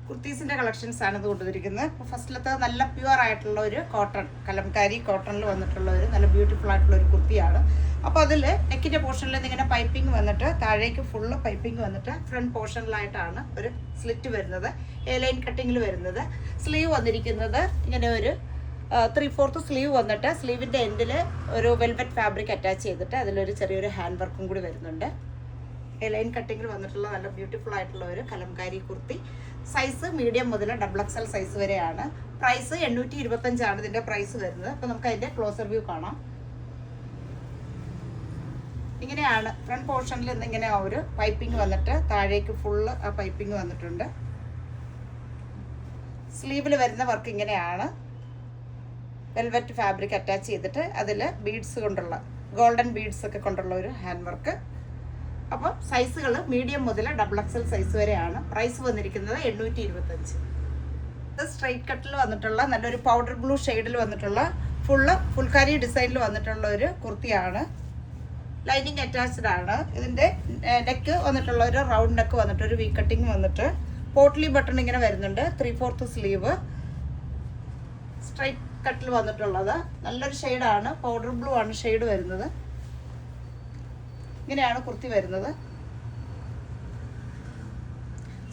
കുർത്തീസിൻ്റെ കളക്ഷൻസാണ് ഇത് കൊണ്ടുവന്നിരിക്കുന്നത്. അപ്പോൾ ഫസ്റ്റിലത്തെ നല്ല പ്യുവർ ആയിട്ടുള്ള ഒരു കോട്ടൺ, കലംകാരി കോട്ടണിൽ വന്നിട്ടുള്ള ഒരു നല്ല ബ്യൂട്ടിഫുൾ ആയിട്ടുള്ള ഒരു കുർത്തിയാണ്. അപ്പോൾ അതിൽ നെക്കിൻ്റെ പോർഷനിൽ ഇങ്ങനെ പൈപ്പിംഗ് വന്നിട്ട് താഴേക്ക് ഫുള്ള് പൈപ്പിംഗ് വന്നിട്ട് ഫ്രണ്ട് പോർഷനിലായിട്ടാണ് ഒരു സ്ലിറ്റ് വരുന്നത്, എ ലൈൻ കട്ടിങ്ങിൽ വരുന്നത്. സ്ലീവ് വന്നിരിക്കുന്നത് ഇങ്ങനെ ഒരു 3/4 സ്ലീവ് വന്നിട്ട് സ്ലീവിൻ്റെ എൻഡിൽ ഒരു വെൽവെറ്റ് ഫാബ്രിക് അറ്റാച്ച് ചെയ്തിട്ട് അതിലൊരു ചെറിയൊരു ഹാൻഡ് വർക്കും കൂടി വരുന്നുണ്ട്. എ ലൈൻ കട്ടിങ്ങിൽ വന്നിട്ടുള്ള നല്ല ബ്യൂട്ടിഫുൾ ആയിട്ടുള്ള ഒരു കലംകാരി കുർത്തി. സൈസ് മീഡിയം മുതൽ XXL സൈസ് വരെയാണ്. പ്രൈസ് 825 ഇതിൻ്റെ പ്രൈസ് വരുന്നത്. അപ്പോൾ നമുക്ക് അതിൻ്റെ ക്ലോസർ വ്യൂ കാണാം. ഇങ്ങനെയാണ് ഫ്രണ്ട് പോർഷനിൽ നിന്ന് ഇങ്ങനെ ഒരു പൈപ്പിംഗ് വന്നിട്ട് താഴേക്ക് ഫുള്ള് ആ പൈപ്പിംഗ് വന്നിട്ടുണ്ട്. സ്ലീവിൽ വരുന്ന വർക്ക് ഇങ്ങനെയാണ്, വെൽവെറ്റ് ഫാബ്രിക് അറ്റാച്ച് ചെയ്തിട്ട് അതിൽ ബീഡ്സ് കൊണ്ടുള്ള ഗോൾഡൻ ബീഡ്സ് ഒക്കെ കൊണ്ടുള്ള ഒരു ഹാൻഡ് വർക്ക്. അപ്പോൾ സൈസുകൾ മീഡിയം മുതൽ XXL സൈസ് വരെയാണ്. പ്രൈസ് വന്നിരിക്കുന്നത് 825. ഇത് സ്ട്രൈറ്റ് കട്ടിൽ വന്നിട്ടുള്ള നല്ലൊരു പൗഡർ ബ്ലൂ ഷെയ്ഡിൽ വന്നിട്ടുള്ള ഫുൾക്കാരി ഡിസൈനിൽ വന്നിട്ടുള്ള ഒരു കുർത്തിയാണ്. ലൈനിങ് അറ്റാച്ച്ഡ് ആണ്. ഇതിൻ്റെ നെക്ക് വന്നിട്ടുള്ള ഒരു റൗണ്ട് നെക്ക് വന്നിട്ട് ഒരു വി കട്ടിങ് വന്നിട്ട് പോട്ട്ലി ബട്ടൺ ഇങ്ങനെ വരുന്നുണ്ട്. 3/4 സ്ലീവ് സ്ട്രൈറ്റ് കട്ടിൽ വന്നിട്ടുള്ളത് നല്ലൊരു ഷെയ്ഡാണ്, പൗഡർ ബ്ലൂ ആണ് ഷെയ്ഡ് വരുന്നത്. ഇങ്ങനെയാണ് കുർത്തി വരുന്നത്.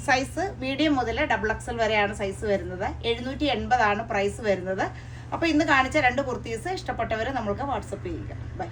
സൈസ് മീഡിയം മുതൽ XXL വരെയാണ് സൈസ് വരുന്നത്. 780 പ്രൈസ് വരുന്നത്. അപ്പോൾ ഇന്ന് കാണിച്ച 2 കുർത്തീസ് ഇഷ്ടപ്പെട്ടവർ നമ്മൾക്ക് വാട്സപ്പ് ചെയ്യുക. ബൈ.